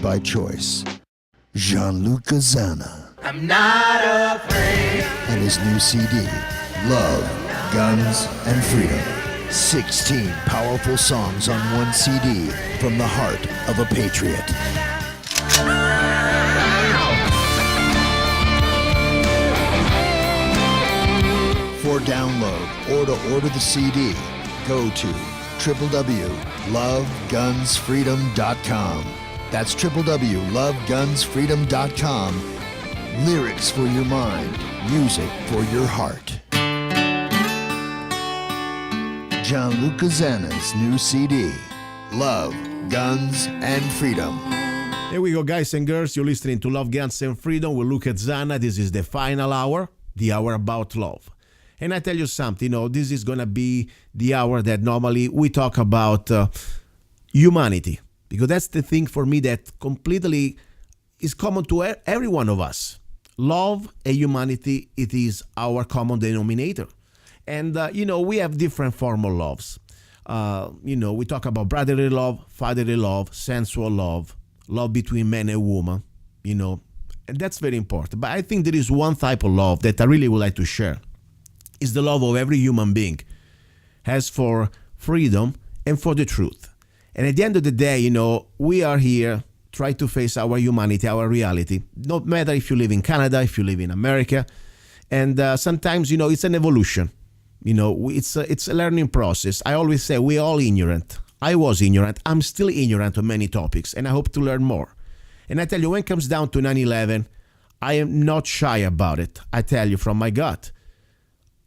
by choice. Gianluca Zanna. I'm not afraid. And his new CD, Love, Guns, and Freedom. 16 powerful songs on one CD from the heart of a patriot. For download or to order the CD, go to www.lovegunsfreedom.com. That's www.lovegunsfreedom.com. Lyrics for your mind, music for your heart. Gianluca Zanna's new CD, Love, Guns, and Freedom. Here we go, guys and girls. You're listening to Love, Guns, and Freedom with Luca Zanna. This is the final hour, the hour about love. And I tell you something, this is going to be the hour that normally we talk about humanity. Because that's the thing for me that completely is common to every one of us. Love and humanity, it is our common denominator. And, we have different form of loves. We talk about brotherly love, fatherly love, sensual love, love between man and woman, and that's very important. But I think there is one type of love that I really would like to share. It's the love of every human being has for freedom and for the truth. And at the end of the day, we are here try to face our humanity, our reality. No matter if you live in Canada, if you live in America. And sometimes, it's an evolution. It's a learning process. I always say we're all ignorant. I was ignorant. I'm still ignorant on many topics, and I hope to learn more. And I tell you, when it comes down to 9/11, I am not shy about it. I tell you from my gut.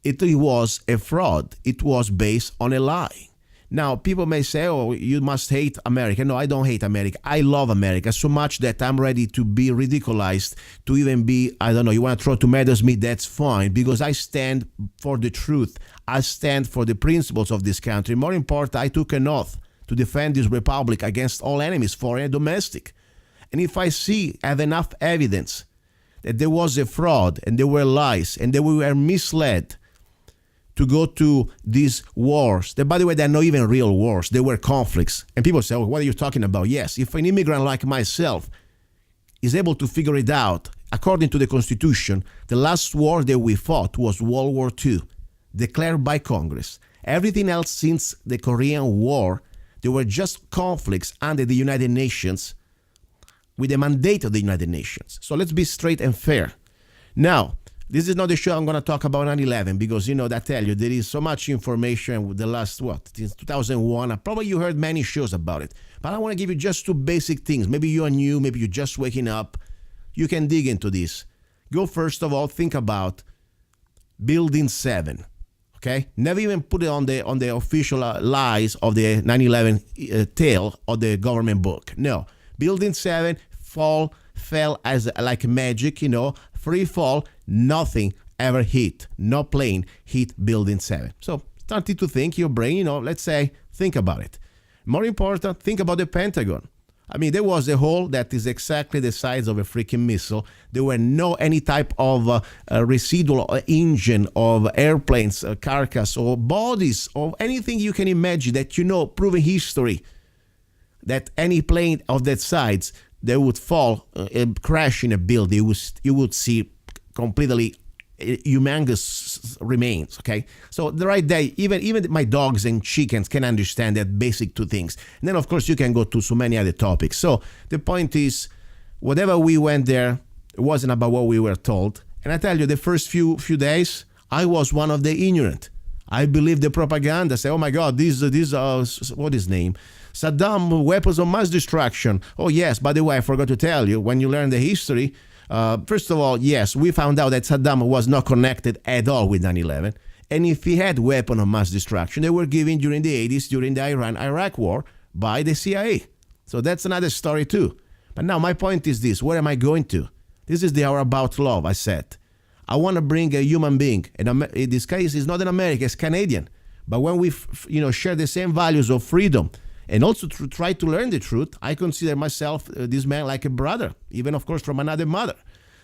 It was a fraud. It was based on a lie. Now, people may say, oh, you must hate America. No, I don't hate America. I love America so much that I'm ready to be ridiculized, to even be, you want to throw tomatoes at me, that's fine, because I stand for the truth. I stand for the principles of this country. More important, I took an oath to defend this republic against all enemies, foreign and domestic. And if I have enough evidence that there was a fraud and there were lies and that we were misled to go to these wars, that by the way, they're not even real wars, they were conflicts. And people say, what are you talking about? Yes, if an immigrant like myself is able to figure it out, according to the Constitution, the last war that we fought was World War II, declared by Congress. Everything else since the Korean War, they were just conflicts under the United Nations with the mandate of the United Nations. So let's be straight and fair. Now, this is not the show I'm going to talk about 9/11 because, I tell you, there is so much information with the last, since 2001. Probably you heard many shows about it. But I want to give you just two basic things. Maybe you are new, maybe you're just waking up. You can dig into this. Go first of all, think about Building 7. Okay? Never even put it on the official lies of the 9/11 tale of the government book. No. Building 7 fell as like magic, free fall, nothing ever hit. No plane hit Building 7. So starting to think your brain, let's say, think about it. More important, think about the Pentagon. There was a hole that is exactly the size of a freaking missile. There were no any type of residual engine of airplanes, carcass, or bodies, or anything you can imagine that proven history that any plane of that size they would fall and crash in a building. You would see completely humongous remains. Okay, so the right day, even my dogs and chickens can understand that basic two things. And then of course you can go to so many other topics. So the point is, whatever we went there, it wasn't about what we were told. And I tell you, the first few days, I was one of the ignorant. I believed the propaganda. Say, oh my God, these what is his name? Saddam, weapons of mass destruction. Oh yes, by the way, I forgot to tell you, when you learn the history, first of all, yes, we found out that Saddam was not connected at all with 9/11. And if he had weapons of mass destruction, they were given during the 80s, during the Iran-Iraq war, by the CIA. So that's another story too. But now my point is this, where am I going to? This is the hour about love, I said. I want to bring a human being, and in this case, it's not an American, it's Canadian. But when we share the same values of freedom, and also to try to learn the truth, I consider myself, this man, like a brother, even, of course, from another mother.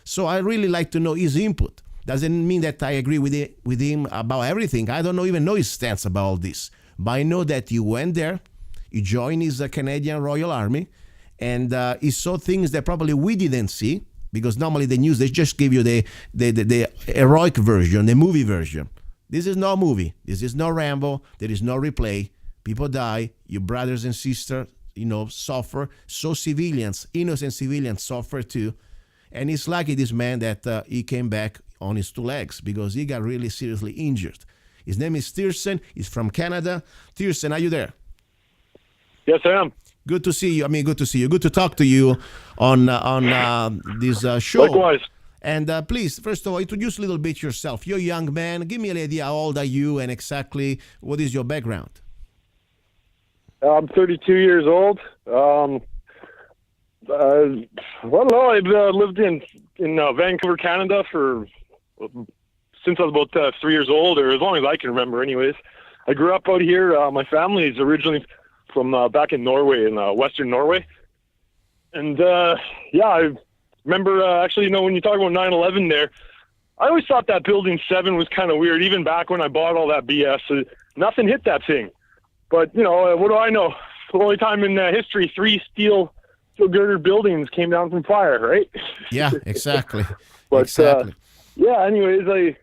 So I really like to know his input. Doesn't mean that I agree with him about everything. I don't even know his stance about all this. But I know that he went there, he joined his Canadian Royal Army, and he saw things that probably we didn't see, because normally the news, they just give you the heroic version, the movie version. This is no movie. This is no Rambo. There is no replay. People die. Your brothers and sisters, suffer. So civilians, innocent civilians, suffer too. And it's lucky, this man, that he came back on his two legs, because he got really seriously injured. His name is Tyrssen. He's from Canada. Tyrssen, are you there? Yes, I am. Good to see you. Good to see you. Good to talk to you on this show. Likewise. And please, first of all, introduce a little bit yourself. You're a young man. Give me an idea, how old are you, and exactly what is your background? I'm 32 years old. Well, no, I've lived in Vancouver, Canada since I was about 3 years old, or as long as I can remember anyways. I grew up out here. My family is originally from back in Norway, in Western Norway. And I remember, actually, when you talk about 9/11 there, I always thought that Building 7 was kind of weird, even back when I bought all that BS. Nothing hit that thing. But, what do I know? The only time in history 3 steel girder buildings came down from fire, right? Yeah, exactly. But, exactly. Anyways,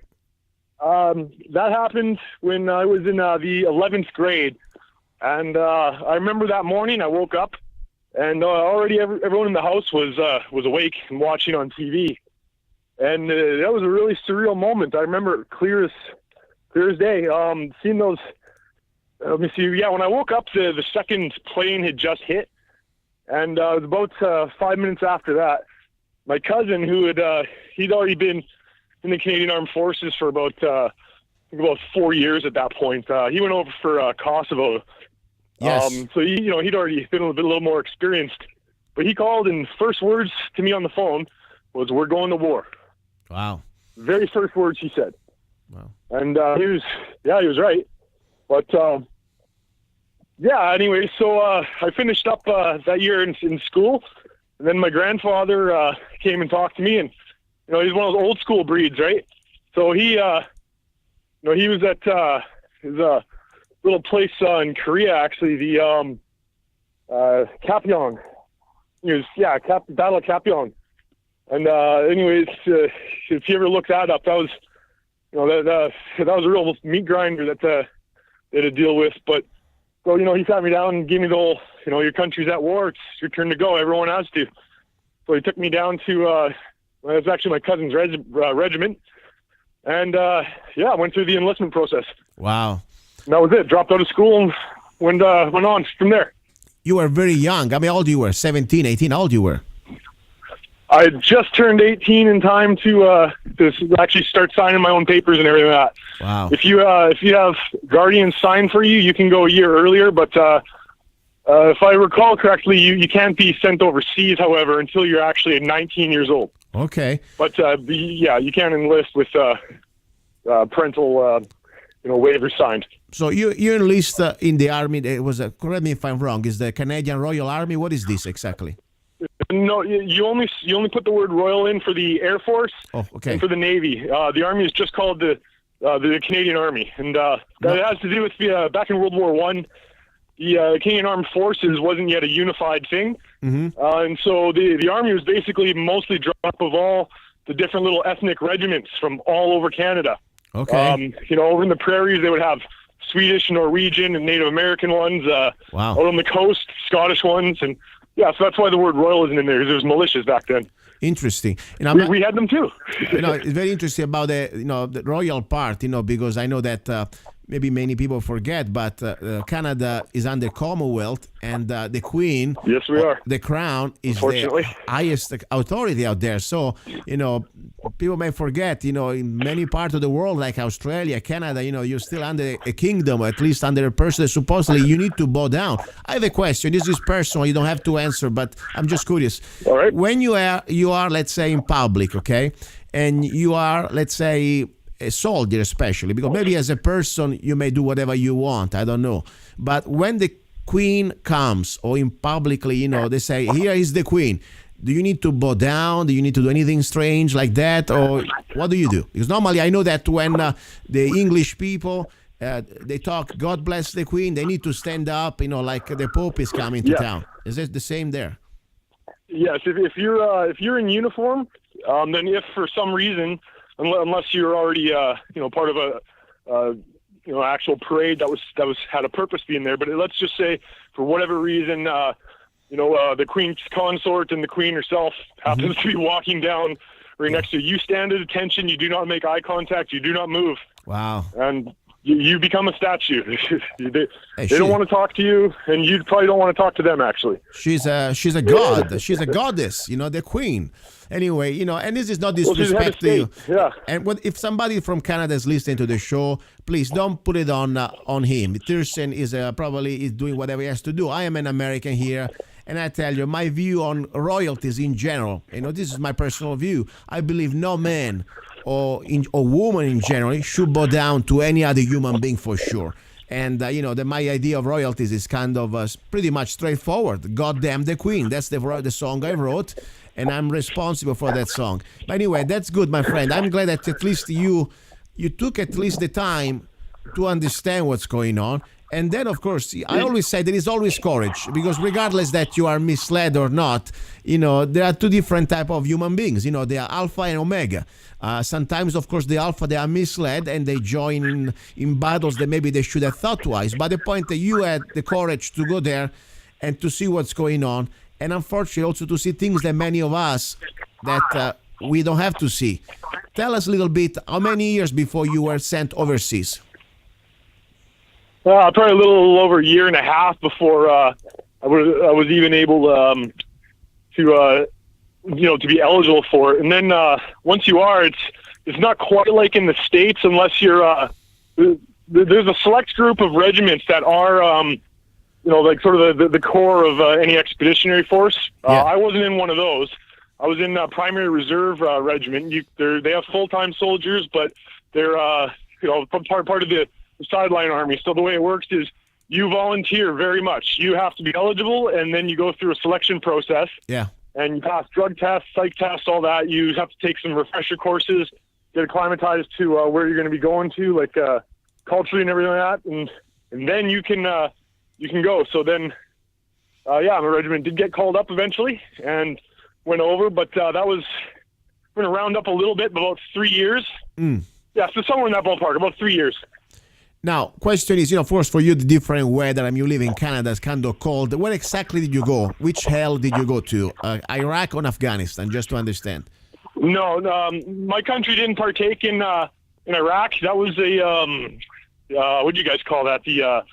that happened when I was in the 11th grade. And I remember that morning I woke up, and already everyone in the house was awake and watching on TV. And that was a really surreal moment. I remember it clear as day. Seeing those. Let me see. Yeah, when I woke up, the second plane had just hit, and it was about 5 minutes after that. My cousin, he'd already been in the Canadian Armed Forces for about 4 years at that point. He went over for Kosovo. Yes. So he'd already been a little more experienced. But he called, and first words to me on the phone was, "We're going to war." Wow. Very first words he said. Wow. And he was right. But anyway, so I finished up that year in school, and then my grandfather came and talked to me, and he's one of those old school breeds, right? So he was at his little place in Korea, actually, the Kapyong. Battle of Kapyong. And anyways, if you ever look that up, that was that was a real meat grinder that they had to deal with. But so he sat me down and gave me the whole, your country's at war, it's your turn to go, everyone has to. So he took me down to it was actually my cousin's regiment, and I went through the enlistment process. Wow. And that was it. Dropped out of school and went on from there. You were very young. How old you were? 17, 18? How old you were? I just turned 18 in time to actually start signing my own papers and everything like that. Wow. If you have guardians sign for you, you can go a year earlier. But if I recall correctly, you can't be sent overseas, however, until you're actually 19 years old. Okay. But you can enlist with parental waiver signed. So you enlist in the army. It was correct me if I'm wrong. Is the Canadian Royal Army? What is this exactly? No, you only put the word Royal in for the Air Force. Oh, okay. And for the Navy. The Army is just called the Canadian Army, and that has to do with back in World War I. The Canadian Armed Forces wasn't yet a unified thing, and so the Army was basically mostly drawn up of all the different little ethnic regiments from all over Canada. Okay. Over in the prairies they would have Swedish, Norwegian, and Native American ones. Wow. Out on the coast, Scottish ones, and so that's why the word royal isn't in there, because there was militias back then. Interesting. We had them too. It's very interesting about the royal part, because I know that maybe many people forget, but Canada is under Commonwealth, and the Queen, yes, we are. The Crown is the highest authority out there. So, people may forget, in many parts of the world, like Australia, Canada, you're still under a kingdom, or at least under a person that supposedly you need to bow down. I have a question. This is personal. You don't have to answer, but I'm just curious. All right. When you are, let's say, in public, okay, and you are, let's say, a soldier especially, because maybe as a person you may do whatever you want, I don't know. But when the Queen comes, or in publicly, they say, here is the Queen. Do you need to bow down? Do you need to do anything strange like that? Or what do you do? Because normally I know that when the English people, they talk, God bless the Queen, they need to stand up, like the Pope is coming to town. Is it the same there? Yes, if you're in uniform, then if for some reason, unless you're already part of a actual parade that was had a purpose being there, but let's just say for whatever reason, the Queen's consort and the Queen herself happens to be walking down right next to you. You stand at attention. You do not make eye contact. You do not move. Wow. And you become a statue. they don't want to talk to you, and you probably don't want to talk to them, actually. She's a god. She's a goddess, the queen. Anyway, and this is not disrespect to you. Yeah. And if somebody from Canada is listening to the show, please don't put it on him. Tyrssen is probably doing whatever he has to do. I am an American here, and I tell you, my view on royalties in general, this is my personal view. I believe no man or woman in general should bow down to any other human being for sure. And, my idea of royalties is kind of pretty much straightforward. God damn the Queen. That's the song I wrote, and I'm responsible for that song. But anyway, that's good, my friend. I'm glad that at least you took at least the time to understand what's going on. And then, of course, I always say there is always courage, because regardless that you are misled or not, there are two different type of human beings. They are alpha and omega. Sometimes, of course, the alpha, they are misled and they join in battles that maybe they should have thought twice. But the point that you had the courage to go there and to see what's going on, and unfortunately also to see things that many of us that we don't have to see. Tell us a little bit, how many years before you were sent overseas? Probably a little over a year and a half before I was even able to be eligible for it. And then once you are, it's not quite like in the States unless you're there's a select group of regiments that are like sort of the core of any expeditionary force. Yeah. I wasn't in one of those. I was in primary reserve regiment. They have full-time soldiers, but they're part of the sideline army. So the way it works is you volunteer very much. You have to be eligible, and then you go through a selection process. Yeah. And you pass drug tests, psych tests, all that. You have to take some refresher courses, get acclimatized to where you're going to be going to, like culturally and everything like that, and then you can go. So then, my regiment did get called up eventually and went over, but that was, we're going to round up a little bit, about 3 years. Yeah, so somewhere in that ballpark, about 3 years. Now, question is, of course, for you, the different weather. You live in Canada, it's kind of cold. Where exactly did you go? Which hell did you go to? Iraq or Afghanistan, just to understand? No, my country didn't partake in Iraq. That was what do you guys call that? The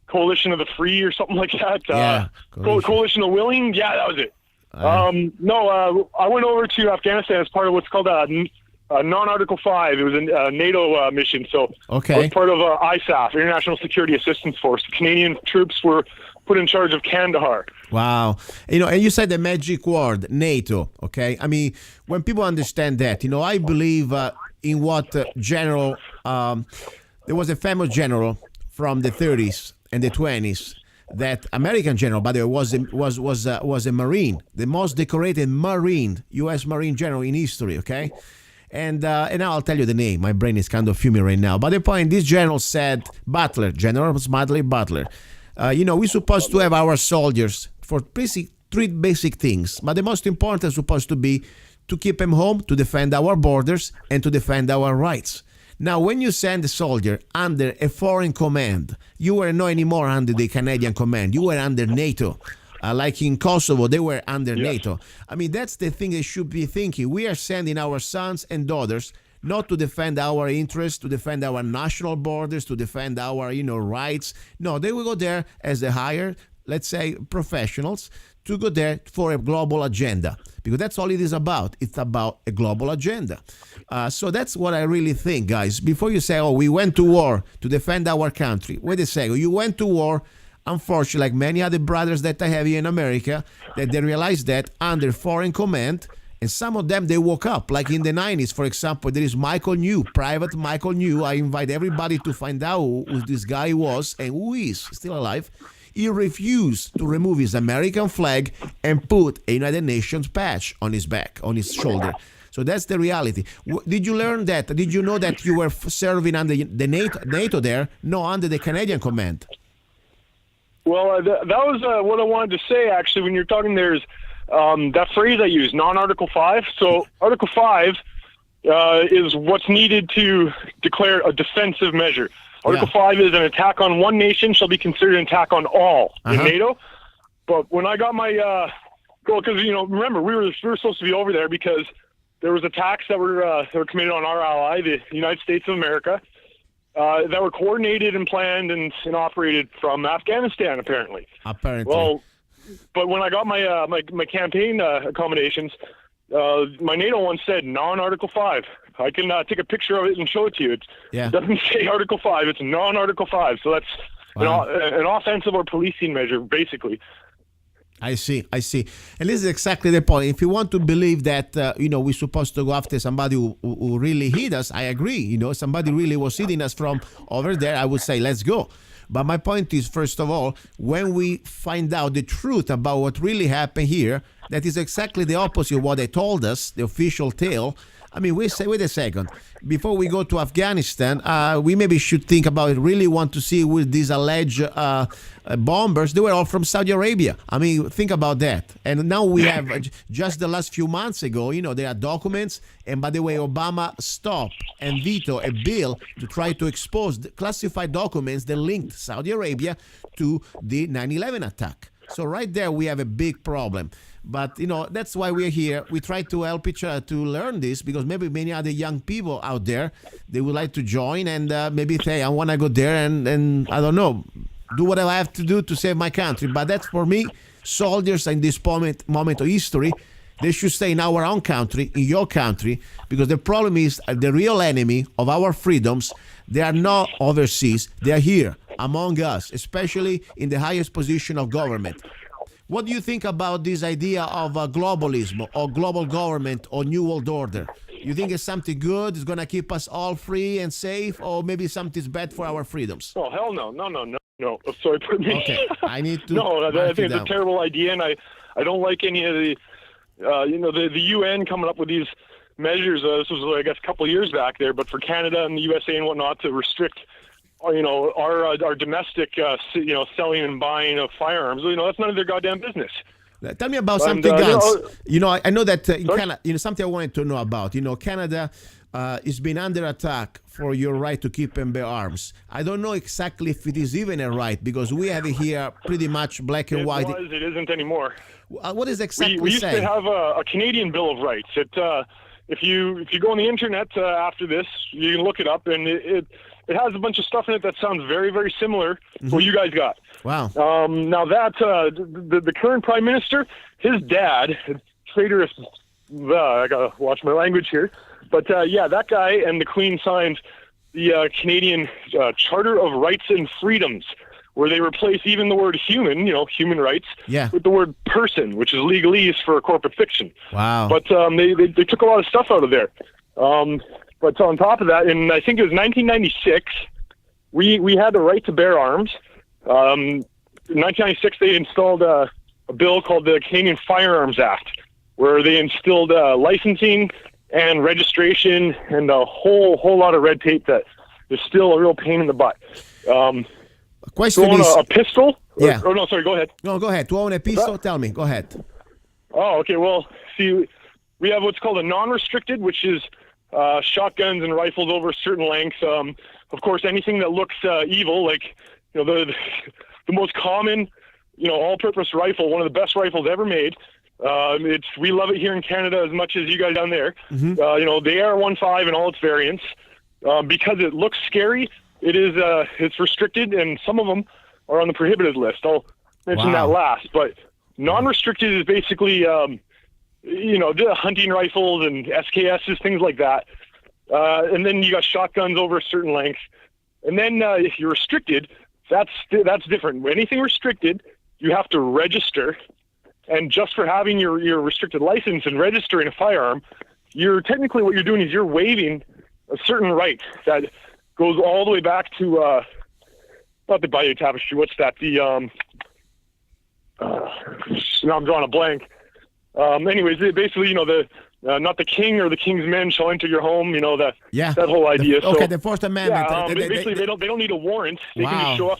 Coalition of the Free or something like that? Yeah. Coalition of Willing? Yeah, that was it. I went over to Afghanistan as part of what's called a non-Article 5. It was a NATO mission, so okay. I was part of ISAF, International Security Assistance Force. The Canadian troops were put in charge of Kandahar. Wow. And you said the magic word, NATO, okay? I mean, when people understand that, I believe in what general, there was a famous general from the 30s and the 20s, that American general, by the way, was a Marine, the most decorated Marine, U.S. Marine general in history, okay? And now I'll tell you the name. My brain is kind of fuming right now. But the point, this general said, General Smedley Butler, we're supposed to have our soldiers for three basic things. But the most important is supposed to be to keep them home, to defend our borders, and to defend our rights. Now, when you send a soldier under a foreign command, you were not anymore under the Canadian command. You were under NATO. Like in Kosovo, they were under NATO. I mean, that's the thing they should be thinking. We are sending our sons and daughters not to defend our interests, to defend our national borders, to defend our, rights. No, they will go there as the higher, let's say, professionals, to go there for a global agenda. Because that's all it is about. It's about a global agenda. So that's what I really think, guys. Before you say, we went to war to defend our country. Wait a second. You went to war, unfortunately, like many other brothers that I have here in America, that they realized that under foreign command, and some of them, they woke up. Like in the 90s, for example, there is Michael New, Private Michael New. I invite everybody to find out who this guy was and who is still alive. He refused to remove his American flag and put a United Nations patch on his back, on his shoulder. So that's the reality. Did you learn that? Did you know that you were serving under the NATO there, no, under the Canadian command? Well, that was what I wanted to say, actually, when you're talking there is that phrase I use, non-Article 5. So Article 5 is what's needed to declare a defensive measure. Article 5 is an attack on one nation shall be considered an attack on all in NATO. But when I got my because remember we were supposed to be over there because there was attacks that were committed on our ally, the United States of America, that were coordinated and planned and operated from Afghanistan, apparently. Well, but when I got my my campaign accommodations, my NATO one said non-Article 5. I can take a picture of it and show it to you. It doesn't say Article 5. It's non-Article 5. So that's an offensive or policing measure, basically. I see. And this is exactly the point. If you want to believe that, we're supposed to go after somebody who really hit us, I agree. Somebody really was hitting us from over there, I would say, let's go. But my point is, first of all, when we find out the truth about what really happened here, that is exactly the opposite of what they told us, the official tale. I mean, we say, wait a second. Before we go to Afghanistan, we maybe should think about it. Really want to see with these alleged bombers. They were all from Saudi Arabia. I mean, think about that. And now we have just the last few months ago. There are documents. And by the way, Obama stopped and vetoed a bill to try to expose the classified documents that linked Saudi Arabia to the 9/11 attack. So right there, we have a big problem. But, that's why we're here. We try to help each other to learn this because maybe many other young people out there, they would like to join and maybe say, I want to go there and I don't know, do what I have to do to save my country. But that's for me, soldiers in this moment of history, they should stay in our own country, in your country, because the problem is the real enemy of our freedoms, they are not overseas, they are here among us, especially in the highest position of government. What do you think about this idea of globalism or global government or New World Order? You think it's something good, it's going to keep us all free and safe, or maybe something's bad for our freedoms? Oh, hell no. No. Oh, sorry, pardon me. Okay, I need to... No, I think it's a terrible idea, and I don't like any of the, the UN coming up with these measures. This was, I guess, a couple of years back there, but for Canada and the USA and whatnot to restrict our domestic, selling and buying of firearms. That's none of their goddamn business. Tell me about something else. I know that in Canada, something I wanted to know about. Canada is been under attack for your right to keep and bear arms. I don't know exactly if it is even a right because we have it here pretty much black and white. It isn't anymore. What is exactly we used to have a Canadian Bill of Rights. If you go on the internet after this, you can look it up, and it has a bunch of stuff in it that sounds very, very similar to what you guys got. Wow. Now that the current prime minister, his dad, traitorous. I gotta watch my language here, but that guy and the Queen signed the Canadian Charter of Rights and Freedoms, where they replace even the word human, human rights, with the word person, which is legalese for corporate fiction. Wow. But they took a lot of stuff out of there. But on top of that, in I think it was 1996, we had the right to bear arms. In 1996, they installed a bill called the Canadian Firearms Act, where they instilled licensing and registration and a whole lot of red tape that is still a real pain in the butt. Question is a pistol? Yeah. No, sorry, go ahead. No, go ahead. To own a pistol, tell me. Go ahead. Oh, okay. Well, see, we have what's called a non-restricted, which is shotguns and rifles over certain lengths. Of course, anything that looks evil, like the most common, all-purpose rifle, one of the best rifles ever made. We love it here in Canada as much as you guys down there. Mm-hmm. The AR-15 and all its variants, because it looks scary. It's restricted, and some of them are on the prohibited list. I'll mention that last, but non-restricted is basically. The hunting rifles and SKSs, things like that. And then you got shotguns over a certain length. And then if you're restricted, that's different. Anything restricted, you have to register. And just for having your restricted license and registering a firearm, technically what you're doing is you're waiving a certain right that goes all the way back to, not the Bayou Tapestry, what's that? Now I'm drawing a blank. Anyways, basically, not the king or the king's men shall enter your home. That whole idea. The Fourth Amendment. Basically, they don't need a warrant. They can just show up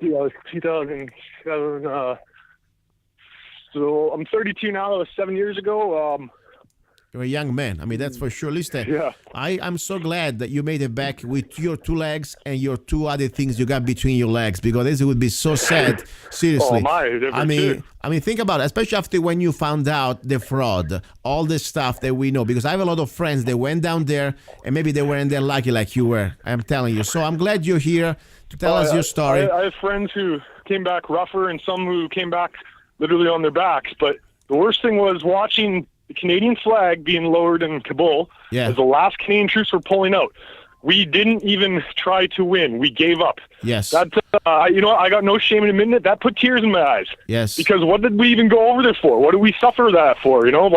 2000. So I'm 32 now. That was 7 years ago. You're a young man. I mean, that's for sure. Listen, Yeah. I'm so glad that you made it back with your 2 legs and your 2 other things you got between your legs, because this would be so sad. Seriously. Oh, my. I mean, think about it, especially after when you found out the fraud, all the stuff that we know, because I have a lot of friends that went down there and maybe they weren't that lucky like you were. I'm telling you. So I'm glad you're here to tell us your story. I have friends who came back rougher and some who came back literally on their backs. But the worst thing was watching the Canadian flag being lowered in Kabul as the last Canadian troops were pulling out. We didn't even try to win. We gave up. Yes. That, I got no shame in admitting it. That put tears in my eyes. Yes. Because what did we even go over there for? What did we suffer that for? Hey, don't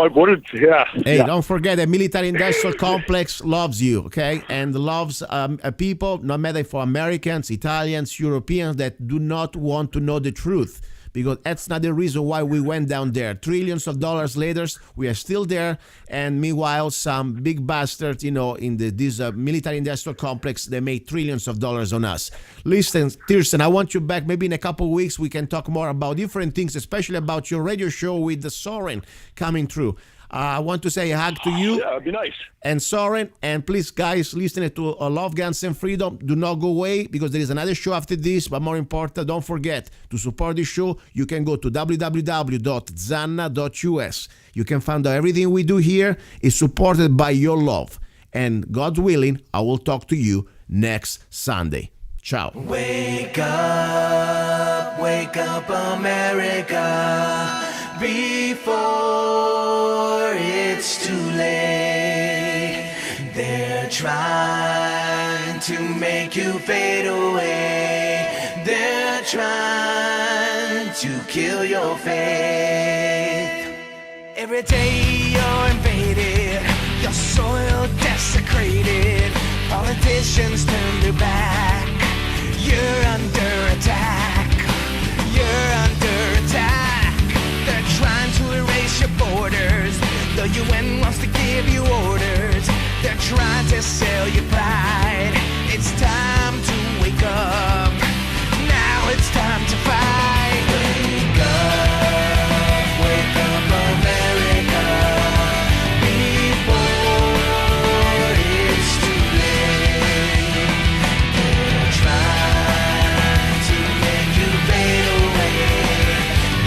forget the military industrial complex loves you, okay? And loves people, no matter for Americans, Italians, Europeans, that do not want to know the truth. Because that's not the reason why we went down there. Trillions of dollars later, we are still there. And meanwhile, some big bastards, in this military industrial complex, they made trillions of dollars on us. Listen, Tyrssen, I want you back. Maybe in a couple of weeks, we can talk more about different things, especially about your radio show with the Soren coming through. I want to say a hug to you. Yeah, it'd be nice. And Soren, and please, guys, listening to Love, Guns, and Freedom, do not go away, because there is another show after this. But more important, don't forget to support this show. You can go to www.zanna.us. You can find out everything we do here is supported by your love. And God willing, I will talk to you next Sunday. Ciao. Wake up, America, before it's too late. They're trying to make you fade away. They're trying to kill your faith. Every day you're invaded, your soil desecrated. Politicians turn their back. You're under attack. You're under attack. They're trying to erase your borders. The UN wants to give you orders. They're trying to sell your pride. It's time to wake up. Now it's time to fight. Wake up, America, before it's too late. They're trying to make you fade away.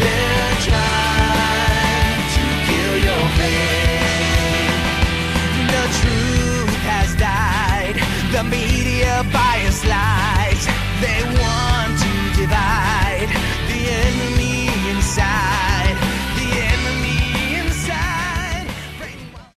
They're trying to kill your faith. The truth has died. The media bias lies. They want to divide the enemy inside.